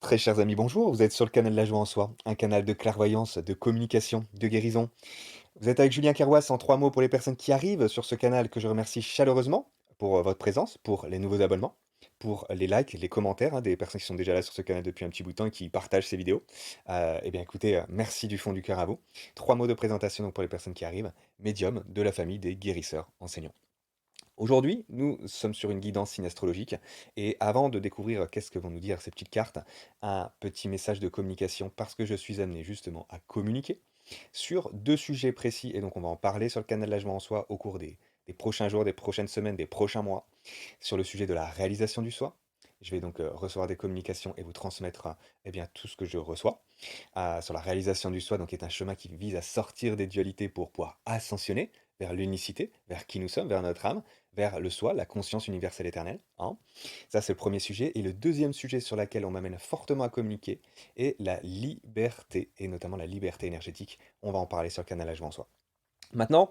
Très chers amis, bonjour, vous êtes sur le canal de La Joie en Soi, un canal de clairvoyance, de communication, de guérison. Vous êtes avec Julien Kerwas en 3 mots pour les personnes qui arrivent sur ce canal que je remercie chaleureusement pour votre présence, pour les nouveaux abonnements, pour les likes, les commentaires des personnes qui sont déjà là sur ce canal depuis un petit bout de temps et qui partagent ces vidéos. Eh bien écoutez, merci du fond du cœur à vous. 3 mots de présentation donc pour les personnes qui arrivent, médium de la famille des guérisseurs enseignants. Aujourd'hui, nous sommes sur une guidance synastrologique et avant de découvrir qu'est-ce que vont nous dire ces petites cartes, un petit message de communication parce que je suis amené justement à communiquer sur 2 sujets précis et donc on va en parler sur le canal de La Joie en Soi au cours des prochains jours, des prochaines semaines, des prochains mois, sur le sujet de la réalisation du soi. Je vais donc recevoir des communications et vous transmettre eh bien, tout ce que je reçois sur la réalisation du soi, donc qui est un chemin qui vise à sortir des dualités pour pouvoir ascensionner vers l'unicité, vers qui nous sommes, vers notre âme, vers le soi, la conscience universelle éternelle, hein. Ça, c'est le premier sujet. Et le deuxième sujet sur lequel on m'amène fortement à communiquer est la liberté, et notamment la liberté énergétique. On va en parler sur le canal La Joie en Soi. Maintenant,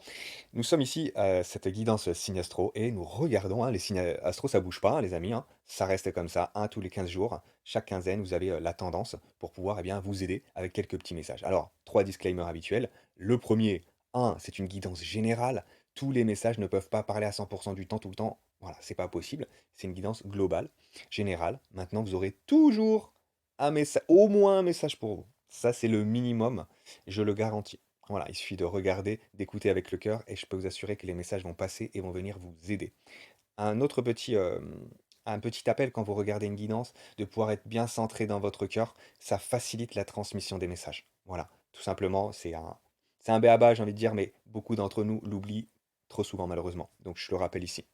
nous sommes ici à cette guidance signe astro et nous regardons, hein, les signes astro, ça bouge pas, hein, les amis, hein, ça reste comme ça, un tous les 15 jours. Chaque quinzaine, vous avez la tendance pour pouvoir eh bien, vous aider avec quelques petits messages. Alors, 3 disclaimers habituels. Le premier, c'est une guidance générale. Tous les messages ne peuvent pas parler à 100% du temps, tout le temps. Voilà, c'est pas possible. C'est une guidance globale, générale. Maintenant, vous aurez toujours un message, au moins un message pour vous. Ça, c'est le minimum, je le garantis. Voilà, il suffit de regarder, d'écouter avec le cœur et je peux vous assurer que les messages vont passer et vont venir vous aider. Un autre petit, un petit appel quand vous regardez une guidance, de pouvoir être bien centré dans votre cœur, ça facilite la transmission des messages. Voilà, tout simplement, c'est un b.a.-ba, j'ai envie de dire, mais beaucoup d'entre nous l'oublient trop souvent malheureusement. Donc je le rappelle ici.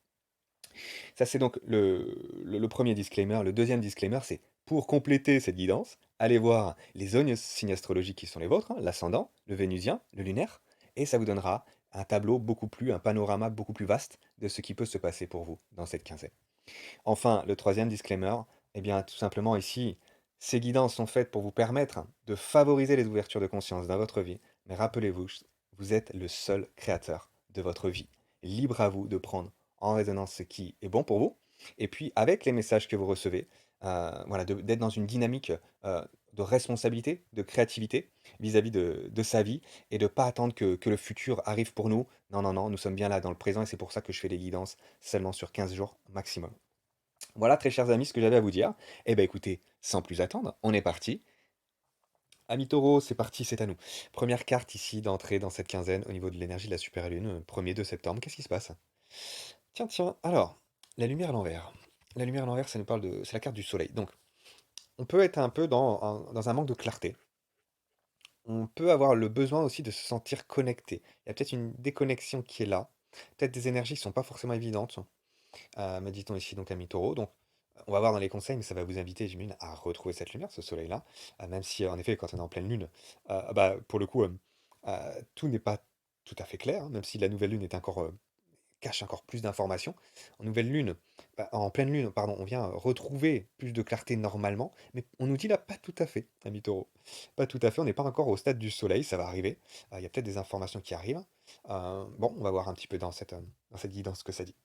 Ça, c'est donc le premier disclaimer. Le deuxième disclaimer, c'est pour compléter cette guidance, allez voir les zones signes astrologiques qui sont les vôtres, hein, l'ascendant, le vénusien, le lunaire, et ça vous donnera un tableau beaucoup plus, un panorama beaucoup plus vaste de ce qui peut se passer pour vous dans cette quinzaine. Enfin, le troisième disclaimer, eh bien, tout simplement ici, ces guidances sont faites pour vous permettre de favoriser les ouvertures de conscience dans votre vie, mais rappelez-vous, vous êtes le seul créateur de votre vie. Libre à vous de prendre en résonance ce qui est bon pour vous, et puis avec les messages que vous recevez, voilà, d'être dans une dynamique de responsabilité, de créativité vis-à-vis de sa vie, et de ne pas attendre que le futur arrive pour nous. Non, non, non, nous sommes bien là dans le présent, et c'est pour ça que je fais les guidances seulement sur 15 jours maximum. Voilà, très chers amis, ce que j'avais à vous dire. Eh bien, écoutez, sans plus attendre, on est parti. Ami Taureau, c'est parti, c'est à nous. Première carte ici d'entrée dans cette quinzaine au niveau de l'énergie de la super lune, 1er de septembre. Qu'est-ce qui se passe? Tiens, tiens, alors, la lumière à l'envers. La lumière à l'envers, ça nous parle de. C'est la carte du soleil. Donc, on peut être un peu dans un manque de clarté. On peut avoir le besoin aussi de se sentir connecté. Il y a peut-être une déconnexion qui est là. Peut-être des énergies qui ne sont pas forcément évidentes. Me dit-on ici donc ami Taureau. Donc, on va voir dans les conseils, mais ça va vous inviter, j'imagine, à retrouver cette lumière, ce soleil-là. Même si, en effet, quand on est en pleine lune, bah, pour le coup, tout n'est pas tout à fait clair, hein, même si la nouvelle lune est encore, cache encore plus d'informations. En nouvelle lune, en pleine lune, pardon, on vient retrouver plus de clarté normalement, mais on nous dit là, pas tout à fait, ami Taureau. Pas tout à fait, on n'est pas encore au stade du soleil, ça va arriver. Il y a peut-être des informations qui arrivent. Bon, on va voir un petit peu dans cette guidance ce que ça dit.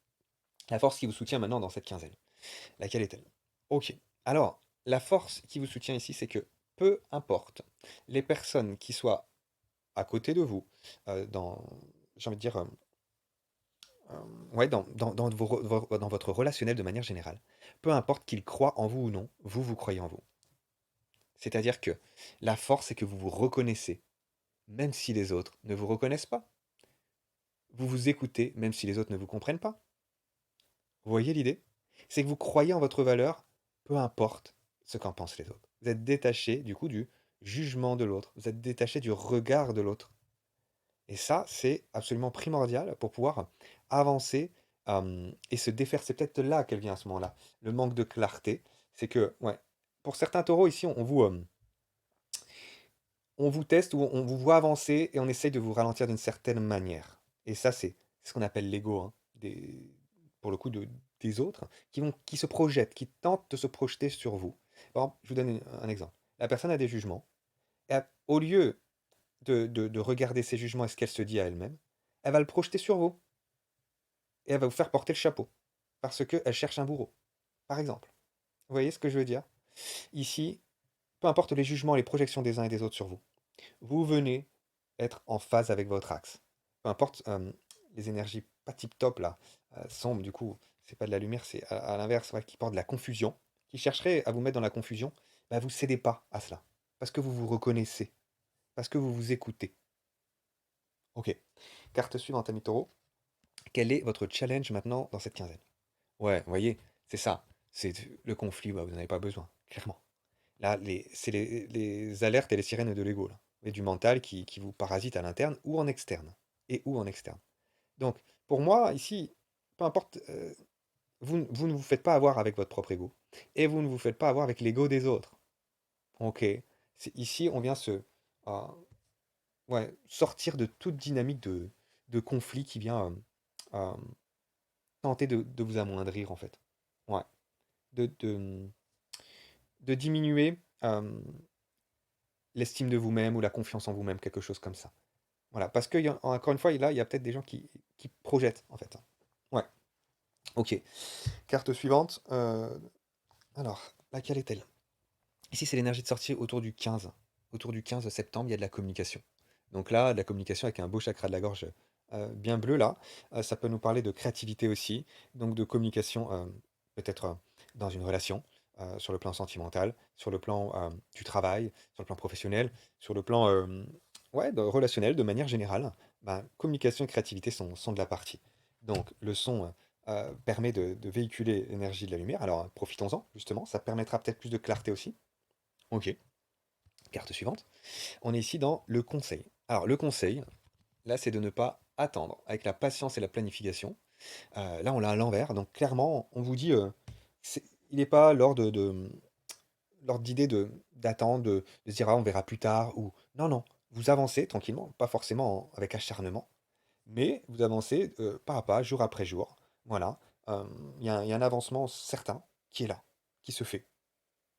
La force qui vous soutient maintenant dans cette quinzaine. Laquelle est-elle? Ok. Alors, la force qui vous soutient ici, c'est que peu importe les personnes qui soient à côté de vous, dans, j'ai envie de dire, ouais, dans votre relationnel de manière générale, peu importe qu'ils croient en vous ou non, vous, vous croyez en vous. C'est-à-dire que la force, c'est que vous vous reconnaissez, même si les autres ne vous reconnaissent pas. Vous vous écoutez, même si les autres ne vous comprennent pas. Vous voyez l'idée? C'est que vous croyez en votre valeur, peu importe ce qu'en pensent les autres. Vous êtes détaché, du coup, du jugement de l'autre. Vous êtes détaché du regard de l'autre. Et ça, c'est absolument primordial pour pouvoir avancer et se défaire. C'est peut-être là qu'elle vient à ce moment-là. Le manque de clarté, c'est que, ouais, pour certains taureaux ici, on vous teste ou on vous voit avancer et on essaye de vous ralentir d'une certaine manière. Et ça, c'est ce qu'on appelle l'ego, hein, pour le coup, des autres, qui se projettent, qui tentent de se projeter sur vous. Par exemple, je vous donne un exemple. La personne a des jugements, et au lieu de regarder ses jugements et ce qu'elle se dit à elle-même, elle va le projeter sur vous, et elle va vous faire porter le chapeau, parce qu'elle cherche un bourreau, par exemple. Vous voyez ce que je veux dire? Ici, peu importe les jugements, les projections des uns et des autres sur vous, vous venez être en phase avec votre axe. Peu importe, les énergies pas tip top là, sombres du coup, c'est pas de la lumière, c'est à l'inverse, ouais, qui portent de la confusion, qui chercheraient à vous mettre dans la confusion, bah, vous cédez pas à cela. Parce que vous vous reconnaissez, parce que vous vous écoutez. OK. Carte suivante, ami Taureau. Quel est votre challenge maintenant dans cette quinzaine? Ouais, vous voyez, c'est ça. C'est le conflit, bah, vous n'en avez pas besoin, clairement. Là, c'est les alertes et les sirènes de l'ego, là. Et du mental qui vous parasite à l'interne ou en externe. Et ou en externe. Donc, pour moi, ici, peu importe, vous ne vous faites pas avoir avec votre propre ego. Et vous ne vous faites pas avoir avec l'ego des autres. Ok. Ici, on vient euh, ouais, sortir de toute dynamique de conflit qui vient euh, tenter de vous amoindrir, en fait. Ouais. De, de, de diminuer l'estime de vous-même ou la confiance en vous-même, quelque chose comme ça. Voilà, parce que, encore une fois, là, il y a peut-être des gens qui projettent, en fait. Ouais, ok. Carte suivante. Alors, laquelle est-elle? Ici, c'est l'énergie de sortie autour du 15. Autour du 15 septembre, il y a de la communication. Donc là, de la communication avec un beau chakra de la gorge bien bleu, là. Ça peut nous parler de créativité aussi. Donc de communication, peut-être dans une relation, sur le plan sentimental, sur le plan du travail, sur le plan professionnel, sur le plan ouais, relationnel de manière générale. Ben, communication et créativité sont de la partie. Donc le son permet de véhiculer l'énergie de la lumière. Alors profitons-en, justement. Ça permettra peut-être plus de clarté aussi. Ok, carte suivante. On est ici dans le conseil. Alors, le conseil, là, c'est de ne pas attendre avec la patience et la planification. Là, on l'a à l'envers. Donc, clairement, on vous dit, il n'est pas l'ordre d'idée d'attendre, de se dire, ah, on verra plus tard. Ou non, non, vous avancez tranquillement, pas forcément avec acharnement, mais vous avancez pas à pas, jour après jour. Voilà. Euh, il y a un avancement certain qui est là, qui se fait.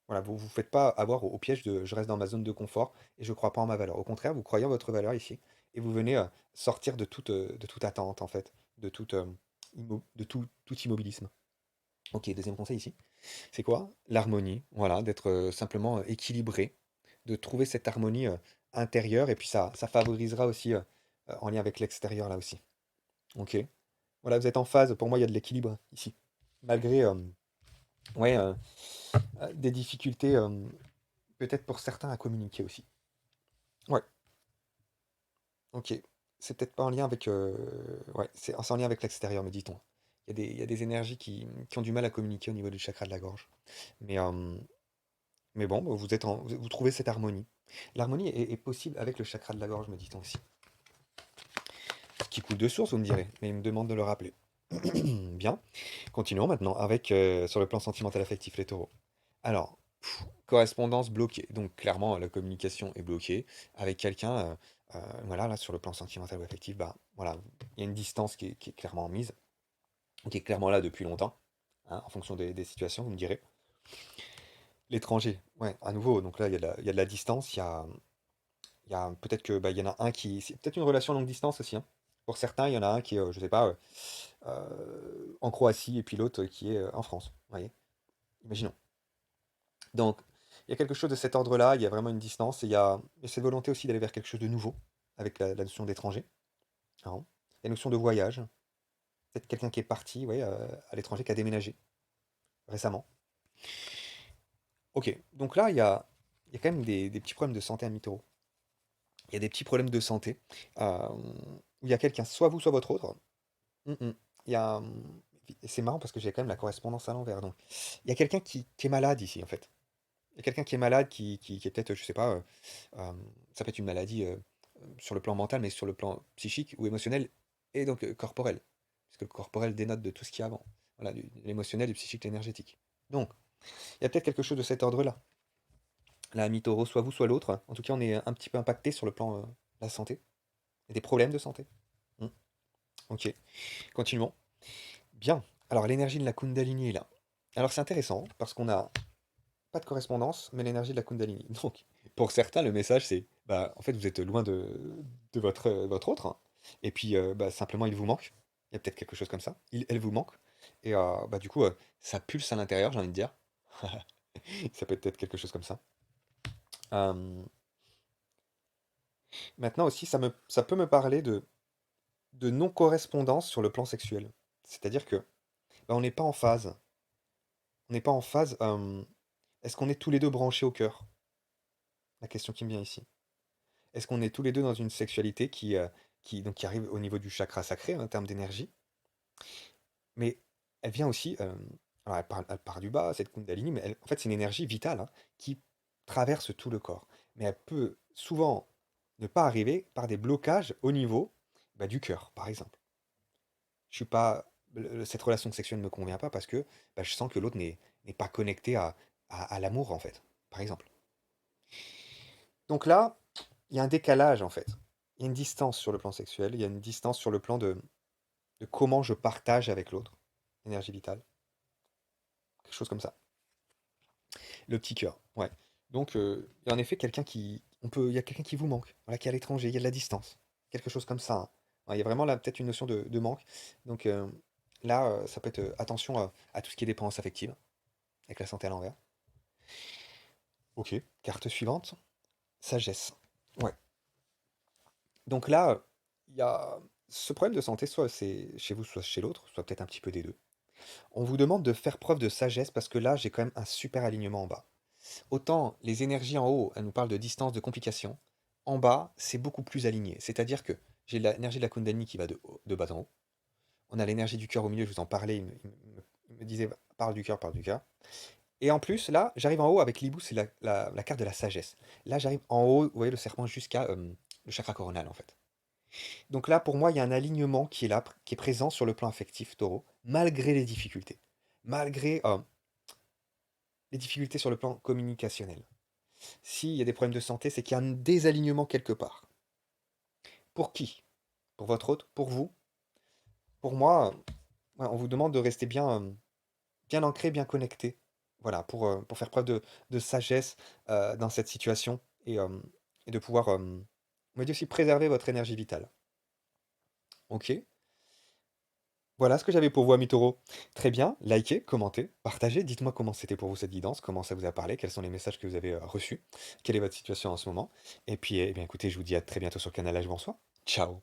Voilà, vous vous faites pas avoir au piège de je reste dans ma zone de confort et je crois pas en ma valeur. Au contraire, vous croyez en votre valeur ici et vous venez sortir de toute attente en fait, de tout immobilisme. Ok, deuxième conseil ici, c'est quoi? L'harmonie, voilà, d'être simplement équilibré, de trouver cette harmonie intérieure et puis ça favorisera aussi en lien avec l'extérieur là aussi. Ok, voilà, vous êtes en phase, pour moi il y a de l'équilibre ici, malgré ouais, des difficultés peut-être pour certains à communiquer aussi. Ouais, OK. C'est peut-être pas en lien avec, ouais, c'est en lien avec l'extérieur, me dit-on. Il y a des énergies qui ont du mal à communiquer au niveau du chakra de la gorge. Mais, mais bon, bah, vous trouvez cette harmonie. L'harmonie est possible avec le chakra de la gorge, me dit-on aussi. Qui coule de source, vous me direz, mais il me demande de le rappeler. Bien. Continuons maintenant avec, sur le plan sentimental affectif, les taureaux. Alors, correspondance bloquée. Donc clairement, la communication est bloquée avec quelqu'un. Voilà, là sur le plan sentimental ou affectif, bah voilà, il y a une distance qui est clairement mise, qui est clairement là depuis longtemps, hein, en fonction des situations, vous me direz. L'étranger, ouais, à nouveau, donc là il y a de la distance, il y a peut-être que bah, il y en a un qui. C'est peut-être une relation longue distance aussi, hein. Pour certains, il y en a un qui est, je sais pas, en Croatie et puis l'autre qui est en France. Vous voyez? Imaginons. Donc, il y a quelque chose de cet ordre-là, il y a vraiment une distance, et il y a cette volonté aussi d'aller vers quelque chose de nouveau, avec la notion d'étranger, hein. La notion de voyage, peut-être quelqu'un qui est parti, ouais, à l'étranger, qui a déménagé récemment. Ok, donc là, il y a quand même des petits problèmes de santé à Mitoro. Il y a des petits problèmes de santé, où il y a quelqu'un, soit vous, soit votre autre. Il y a, et c'est marrant parce que j'ai quand même la correspondance à l'envers, donc il y a quelqu'un qui est malade ici, en fait. Il y a quelqu'un qui est malade, qui est peut-être, je sais pas, ça peut être une maladie sur le plan mental, mais sur le plan psychique ou émotionnel, et donc corporel. Parce que le corporel dénote de tout ce qu'il y a avant. Voilà, l'émotionnel, du psychique, l'énergétique. Donc, il y a peut-être quelque chose de cet ordre-là. La mi-taureau, soit vous, soit l'autre. En tout cas, on est un petit peu impacté sur le plan de la santé. Il y a des problèmes de santé. Hmm. Ok, continuons. Bien. Alors, l'énergie de la Kundalini est là. Alors, c'est intéressant parce qu'on a pas de correspondance, mais l'énergie de la Kundalini. Donc, pour certains, le message, c'est, bah, en fait, vous êtes loin de votre autre, hein. Et puis, bah, simplement, il vous manque. Il y a peut-être quelque chose comme ça. Elle vous manque. Et bah, du coup, ça pulse à l'intérieur, j'ai envie de dire. Ça peut être quelque chose comme ça. Hem, Maintenant aussi, ça peut me parler de non-correspondance sur le plan sexuel. C'est-à-dire que, bah, on n'est pas en phase. On n'est pas en phase, est-ce qu'on est tous les 2 branchés au cœur? La question qui me vient ici. Est-ce qu'on est tous les 2 dans une sexualité qui arrive au niveau du chakra sacré, en termes d'énergie? Mais elle vient aussi, alors elle part du bas, cette kundalini, mais en fait, c'est une énergie vitale, hein, qui traverse tout le corps. Mais elle peut souvent ne pas arriver par des blocages au niveau, bah, du cœur, par exemple. Je suis pas Cette relation sexuelle ne me convient pas parce que, bah, je sens que l'autre n'est pas connecté à l'amour, en fait, par exemple. Donc là, il y a un décalage, en fait. Il y a une distance sur le plan sexuel, il y a une distance sur le plan de comment je partage avec l'autre, énergie vitale, quelque chose comme ça. Le petit cœur, ouais. Donc, il y a en effet il y a quelqu'un qui vous manque, voilà, qui est à l'étranger, il y a de la distance, quelque chose comme ça, hein. Ouais, il y a vraiment là peut-être une notion de manque. Donc, là, ça peut être, attention à tout ce qui est dépendance affective, avec la santé à l'envers. OK, carte suivante, sagesse. Ouais. Donc là, il y a ce problème de santé, soit c'est chez vous, soit chez l'autre, soit peut-être un petit peu des 2. On vous demande de faire preuve de sagesse parce que là, j'ai quand même un super alignement en bas. Autant les énergies en haut, elles nous parlent de distance, de complications. En bas, c'est beaucoup plus aligné. C'est-à-dire que j'ai l'énergie de la Kundalini qui va de bas en haut. On a l'énergie du cœur au milieu, je vous en parlais, il me disait parle du cœur, parle du cœur. Et en plus, là, j'arrive en haut avec l'hibou, c'est la carte de la sagesse. Là, j'arrive en haut, vous voyez le serpent jusqu'à le chakra coronal en fait. Donc là, pour moi, il y a un alignement qui est là, qui est présent sur le plan affectif taureau, malgré les difficultés. Malgré les difficultés sur le plan communicationnel. S'il y a des problèmes de santé, c'est qu'il y a un désalignement quelque part. Pour qui? Pour votre hôte? Pour vous? Pour moi, ouais, on vous demande de rester bien ancré, bien connecté. Voilà, pour faire preuve de sagesse, dans cette situation et de pouvoir, on va dire aussi préserver votre énergie vitale. OK? Voilà ce que j'avais pour vous, amis taureaux. Très bien, likez, commentez, partagez, dites-moi comment c'était pour vous cette guidance, comment ça vous a parlé, quels sont les messages que vous avez, reçus, quelle est votre situation en ce moment et puis, eh bien, écoutez, je vous dis à très bientôt sur le canal Là, je m'en sois. Ciao.